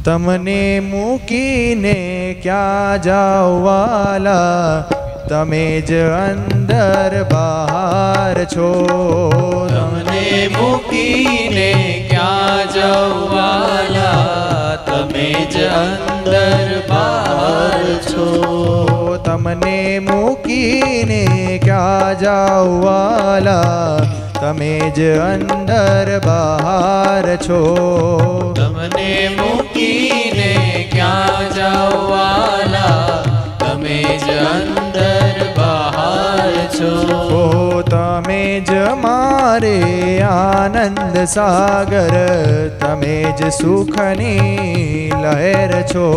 તમને મૂકીને ક્યાં જાઓ વાલા, તમે જ અંદર બહાર છો. તમને મૂકીને ક્યાં જાઓ વાલા, તમે જ અંદર બહાર છો. તમને મૂકીને ક્યાં જાઓ વાલા, તમે જ અંદર બહાર છો. તમને મૂકીને ક્યાં જાઓ વાલા, તમે જ અંદર બહાર છો. તમે જ મારે આનંદ સાગર, તમે જ સુખની લહેર છો.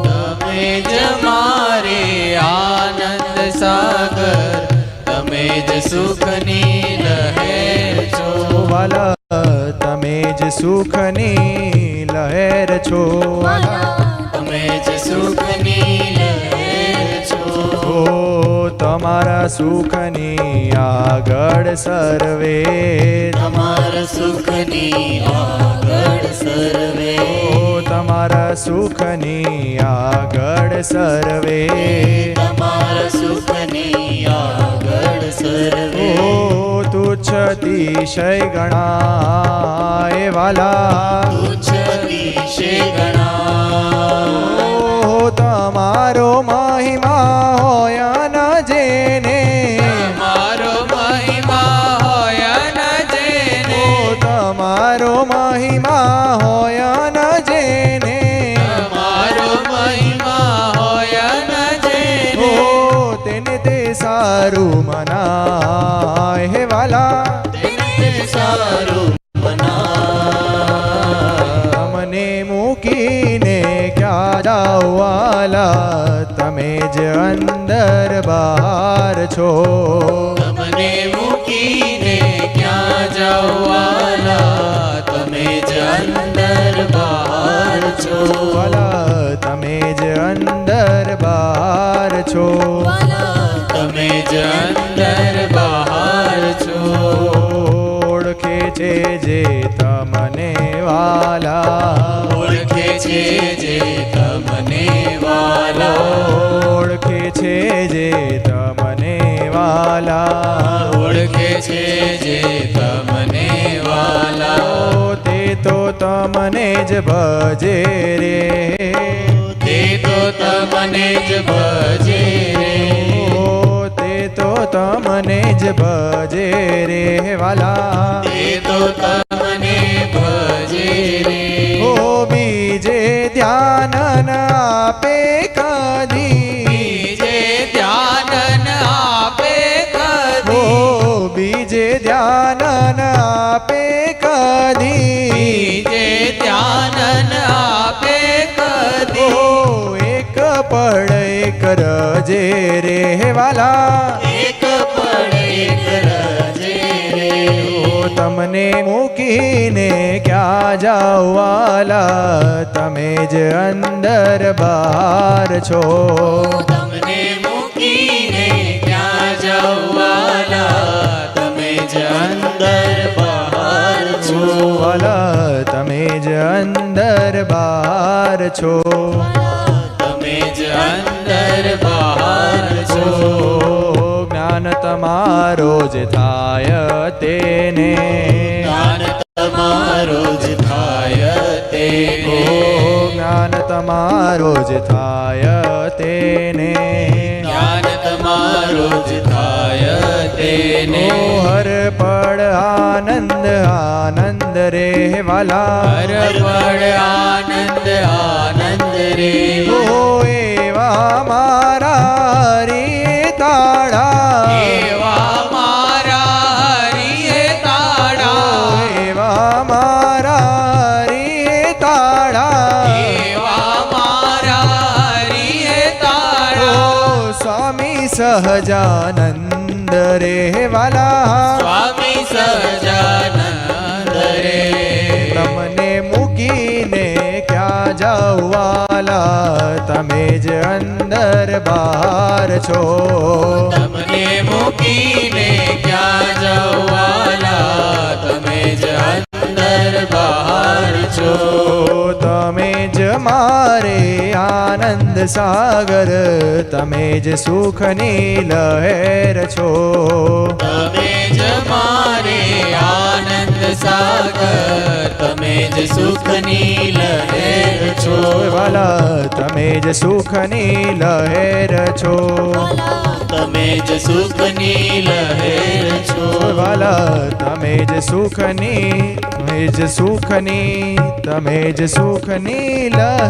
તમે જ મારે આનંદ સાગર, તમે જ સુખની લહેર છો. વાલા તમે જ સુખની લહેર છો. તમે જ સુખની લહેર છો. તમારા સુખની આગળ સર્વે, તમારા સુખની આગળ સર્વે, તમારા સુખની આગળ સર્વે, તમારા સુખની આગળ સર્વે. તુચ્છતિશય ગણાય વાલા, તુચ્છતિશય ગણાય. તમારો મહિમા હોય ન જેને, તમારો મહિમા હોય ન જેને, તમારો મહિમા હોય ન જેને, તમારો મહિમા હોય ન જેને, તેને તે સારું મનાય હે વાલા, તેને સારું મનાય. તમને મૂકીને ક્યાં જાઓ વાલા, તમે જ અંદર બહાર છો. તમને મૂકીને ક્યાં જાઓ વાલા, તમે જ અંદર બહાર છો. વાલા તમે જ અંદર બહાર છો. તમે જ અંદર બહાર છો. ઓળખે છે જે તમને વાલા, ઓળખે છે જે તમને વાલા, ઓળખે છે જે તમને વાલા, ઓળખે છે જે તમને વાલા. તે તો તમને જ ભજે રે, તે તો તમને જ ભજે રે, તે તો તમને જ ભજે રે વાલા. તે તો તમને ભજે રે. બીજે ધ્યાન ન આપે કદી, બીજે ધ્યાન ન આપે કદી, બીજે ધ્યાન ન આપે કદી, બીજે ધ્યાન ન આપે કદી. એક પડ એક રજે રે વાલા, એક પડ એક રજે રે. તમને મૂકીને ક્યાં જાઓ વાલા, તમે જ અંદર બહાર છો. તમને મૂકીને ક્યાં જાઓ વાલા, તમે જ અંદર બહાર છો. વાલા તમે જ અંદર બહાર છો. તમે જ અંદર બહાર છો. જ્ઞાન તમારો જ થાય તેને, જ્ઞાન તમારો જ થાય તેને, જ્ઞાન તમારો જ થાય તેને, જ્ઞાન તમારો જ થાય તેને. હર પળ આનંદ આનંદ રે વાલા, હર પળ આનંદ આનંદ રે. એવા મારા હરિ તાળા, એવા મારા હરિએ તાળા, એવા મારા હરિ તાળા, એવા મારા હરિએ તાળા. સ્વામી સહજાનંદ રે વાલા, સ્વામી સહજાનંદ રે. તમને મૂકીને ક્યાં જાઓ વાલા, તમે જ અંદર બહાર છો. તમને મૂકીને ક્યાં જાઓ વાલા, તમે જ અંદર બહાર છો. તમે જ મારે આનંદ સાગર તમે જ સુખની લહેર છો તમે જ મારે આનંદ સાગર તમે જ સુખની લહેર છો વાલા તમે જ સુખની લહેર છો તમે જ સુખની લહેર છો વાલા તમે જ સુખની તમે જ સુખની લહેર